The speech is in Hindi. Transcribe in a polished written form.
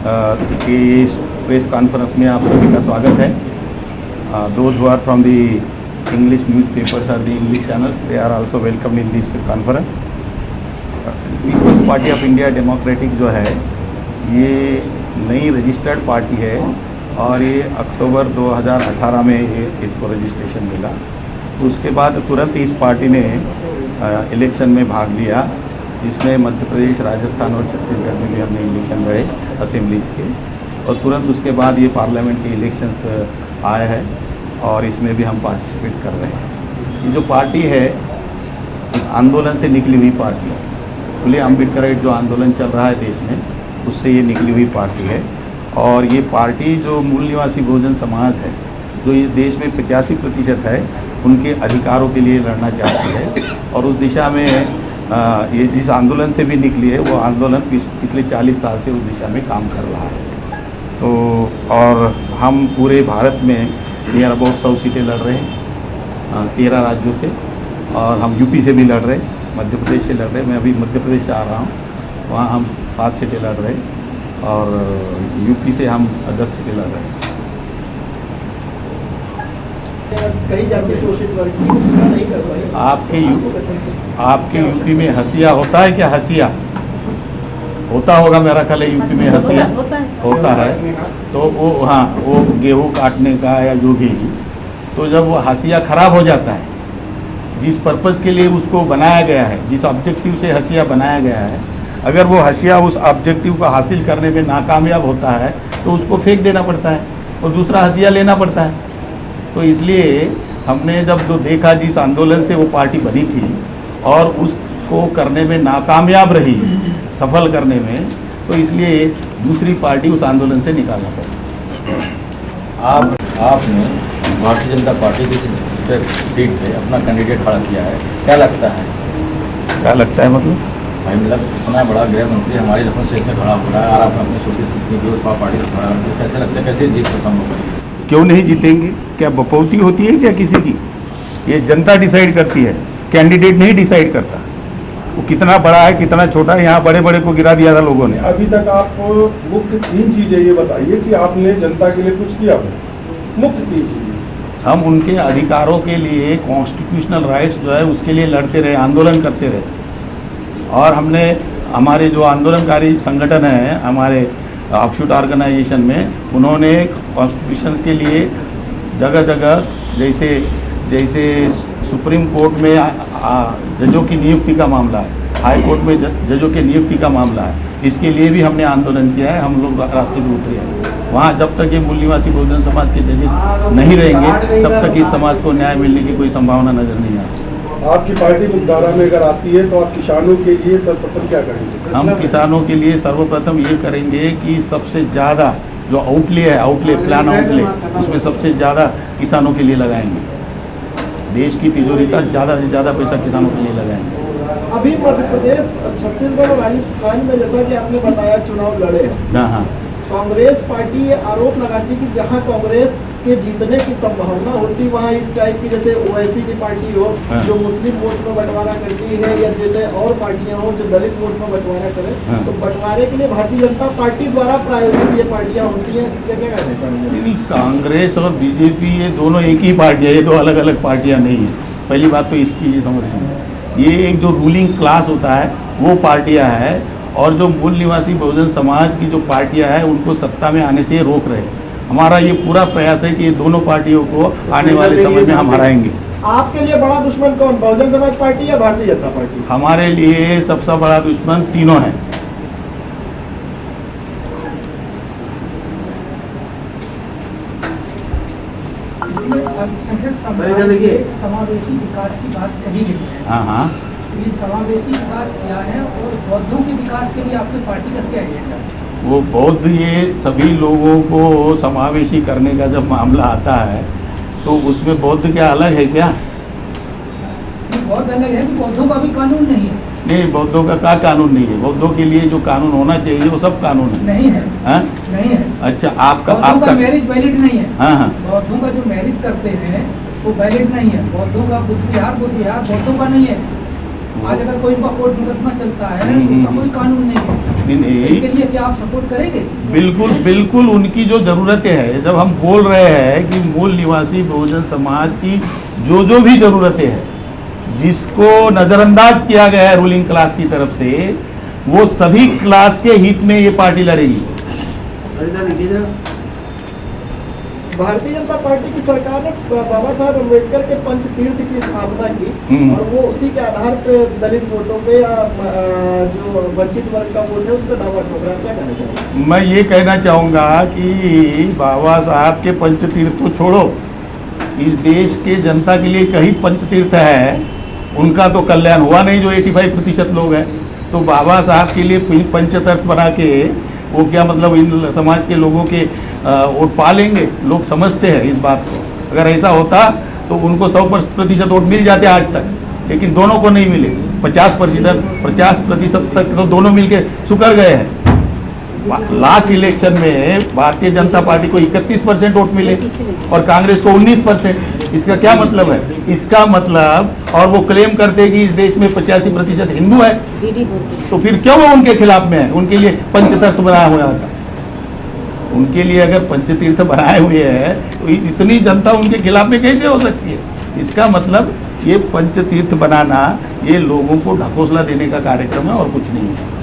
कि इस प्रेस कॉन्फ्रेंस में आप सभी का स्वागत है। Those who are from the English newspapers और the English channels, they are also welcome in this conference. Peoples party of India democratic जो है ये नई रजिस्टर्ड पार्टी है और ये अक्टूबर 2018 में ये इसको रजिस्ट्रेशन मिला। उसके बाद तुरंत इस पार्टी ने इलेक्शन में भाग लिया, जिसमें मध्य प्रदेश, राजस्थान और छत्तीसगढ़ में भी हमने इलेक्शन लड़े असेंबलीज के, और तुरंत उसके बाद ये पार्लियामेंट के इलेक्शंस आए हैं और इसमें भी हम पार्टिसिपेट कर रहे हैं। ये जो पार्टी है एक आंदोलन से निकली हुई पार्टी है। फुले अम्बेडकराइट जो आंदोलन चल रहा है देश में, उससे ये निकली हुई पार्टी है। और ये पार्टी जो मूल निवासी बहुजन समाज है, जो इस देश में 85% है, उनके अधिकारों के लिए लड़ना चाहती है। और उस दिशा में ये जिस आंदोलन से भी निकली है, वो आंदोलन पिछले 40 साल से उस दिशा में काम कर रहा है। तो और हम पूरे भारत में नियर अबाउट 100 सीटें लड़ रहे हैं 13 राज्यों से, और हम यूपी से भी लड़ रहे हैं, मध्य प्रदेश से लड़ रहे हैं। मैं अभी मध्य प्रदेश से आ रहा हूँ, वहाँ हम 7 सीटें लड़ रहे हैं, और यूपी से हम 10 सीटें लड़ रहे हैं। कई जाति शोषित वर्ग नहीं कर पाए। आपके यूपी में हसिया होता है क्या? हसिया होता होगा, मेरा ख्याल है यूपी में हसिया होता है। तो वो हाँ, वो गेहूँ काटने का या जो भी, तो जब वो हसिया खराब हो जाता है, जिस पर्पज़ के लिए उसको बनाया गया है, जिस ऑब्जेक्टिव से हसिया बनाया गया है, अगर वो हसिया उस ऑब्जेक्टिव को हासिल करने में नाकामयाब होता है तो उसको फेंक देना पड़ता है और दूसरा हसिया लेना पड़ता है। तो इसलिए हमने जब तो देखा जिस आंदोलन से वो पार्टी बनी थी और उसको करने में नाकामयाब रही, सफल करने में, तो इसलिए दूसरी पार्टी उस आंदोलन से निकालना पड़ा। आपने भारतीय जनता पार्टी की सीट पे अपना कैंडिडेट खड़ा किया है, क्या लगता है? क्या लगता है मतलब? भाई मतलब इतना बड़ा गृह मंत्री हमारी लखनऊ से खड़ा हो रहा है और आपने अपनी छोटी सी विरोध पार्टी से खड़ा है, तो कैसे लगता है, कैसे जीत खत्म हो पाएगी? क्यों नहीं जीतेंगे? क्या बपौती होती है क्या किसी की? ये जनता डिसाइड करती है, कैंडिडेट नहीं डिसाइड करता। वो कितना बड़ा है कितना छोटा है, यहाँ बड़े बड़े को गिरा दिया था लोगों ने। अभी तक आप मुख्य 3 चीजें ये बताइए कि आपने जनता के लिए कुछ किया हो। मुख्य 3 चीजें। हम उनके अधिकारों के लिए, कॉन्स्टिट्यूशनल राइट्स जो है उसके लिए लड़ते रहे, आंदोलन करते रहे। और हमने हमारे जो आंदोलनकारी संगठन हैं, हमारे ऑफशूट ऑर्गेनाइजेशन में, उन्होंने कॉन्स्टिट्यूशन के लिए जगह जगह, जैसे सुप्रीम कोर्ट में जजों की नियुक्ति का मामला है, हाई कोर्ट में जजों की नियुक्ति का मामला है, इसके लिए भी हमने आंदोलन किया है। हम लोग रास्ते पर उतरे हैं। वहाँ जब तक ये मूल निवासी बहुजन समाज के जजेस नहीं रहेंगे, तब तक इस समाज को न्याय मिलने की कोई संभावना नजर नहीं आती। आपकी पार्टी मुख्यधारा में अगर आती है तो आप किसानों के लिए सर्वप्रथम क्या करेंगे? हम किसानों के लिए सर्वप्रथम ये करेंगे कि सबसे ज़्यादा जो आउटले प्लान आउटले, उसमें सबसे ज़्यादा किसानों के लिए लगाएंगे। देश की तिजोरी का ज़्यादा से ज़्यादा पैसा किसानों के लिए लगाएंगे। अभी मध्य प्रदेश, छत्तीसगढ़ और राजस्थान में जैसा कि आपने बताया चुनाव लड़े, हाँ, कांग्रेस पार्टी ये आरोप लगाती कि जहां कांग्रेस के जीतने की संभावना होती, वहां इस टाइप की जैसे ओवैसी की पार्टी हो जो मुस्लिम वोट में बंटवारा करती है, या जैसे और पार्टियां हो जो दलित वोट में बंटवारा करें, तो बंटवारे के लिए भारतीय जनता पार्टी द्वारा प्रायोजित ये पार्टियां होती हैं। इसके क्या कहना चाहिए? कांग्रेस और बीजेपी ये दोनों एक ही पार्टी है, ये दो अलग अलग पार्टियाँ नहीं है। पहली बात तो इसकी ये समझ लें। ये एक जो रूलिंग क्लास होता है वो पार्टियाँ हैं, और जो मूल निवासी बहुजन समाज की जो पार्टियां हैं उनको सत्ता में आने से रोक रहे हैं। हमारा ये पूरा प्रयास है कि ये दोनों पार्टियों को आने वाले समय में हम हराएंगे। आपके लिए बड़ा दुश्मन कौन, बहुजन समाज पार्टी या भारतीय जनता पार्टी? हमारे लिए सबसे बड़ा दुश्मन तीनों है। समावेशी विकास की बात कही गई है। हाँ, ये समावेशी विकास क्या है और बौद्धों के विकास के लिए आपकी पार्टी का क्या एजेंडा है? वो बौद्ध, ये सभी लोगों को समावेशी करने का जब मामला आता है तो उसमें बौद्ध क्या अलग है क्या? बौद्ध अलग है कि बौद्धों का भी कानून नहीं है? नहीं, बौद्धों का क्या कानून नहीं है? बौद्धों के लिए जो कानून होना चाहिए वो सब कानून है। नहीं है? हाँ? नहीं है। अच्छा, आपका मैरिज वैलिड नहीं है? हाँ, बौद्धों का जो मैरिज करते हैं वो वैलिड नहीं है। बौद्धों का जो मैरिज करते हैं वो वैलिड नहीं है। बौद्धों का जो मैरिज करते हैं वो वैलिड नहीं है। बौद्धों का जो मैरिज करते हैं वो वैलिड नहीं है। बौद्धों का जो मैरिज करते हैं वो वैलिड नहीं है। बौद्धों का जो मैरिज करते हैं वो वैलिड नहीं है। बौद्धों का जो मैरिज करते हैं वो वैलिड नहीं है। आज अगर कोई इनका कोर्ट मुकदमा चलता है हम्म, तो उसका हम्म, कोई कानून नहीं है, नहीं, इसके लिए क्या आप सपोर्ट करेंगे? बिल्कुल बिल्कुल उनकी जो ज़रूरतें हैं, जब हम बोल रहे हैं कि मूल निवासी बहुजन समाज की जो भी ज़रूरतें हैं जिसको नज़रअंदाज किया गया है रूलिंग क्लास की तरफ से, वो सभी क्लास के हित में ये पार्टी लड़ेगी। भारतीय जनता पार्टी की सरकार ने बाबा साहब अम्बेडकर के पंचतीर्थ की स्थापना की और वो उसी के आधार पे दलित वोटों पे या जो वंचित वर्ग का वोट है उस पर दावा ठोक रहा है, क्या कहना चाहिए? मैं ये कहना चाहूँगा कि बाबा साहब के पंचतीर्थ तो छोड़ो, इस देश के जनता के लिए कई पंचतीर्थ है, उनका तो कल्याण हुआ नहीं जो 85% लोग हैं। तो बाबा साहब के लिए पंचतीर्थ बना के वो क्या मतलब इन समाज के लोगों के वोट पा लेंगे? लोग समझते हैं इस बात को। अगर ऐसा होता तो उनको 100% वोट मिल जाते आज तक, लेकिन दोनों को नहीं मिले। 50% तक तो दोनों मिलके सुकर गए हैं। लास्ट इलेक्शन में भारतीय जनता पार्टी को 31% वोट मिले और कांग्रेस को 19%। इसका क्या मतलब है? इसका मतलब, और वो क्लेम करते हैं कि इस देश में 85% हिंदू है, तो फिर क्यों वो उनके खिलाफ में है? उनके लिए पंचतीर्थ बनाया हुआ था। उनके लिए अगर पंचतीर्थ बनाए हुए हैं तो इतनी जनता उनके खिलाफ में कैसे हो सकती है? इसका मतलब ये पंचतीर्थ बनाना ये लोगों को ढकोसला देने का कार्यक्रम है और कुछ नहीं है।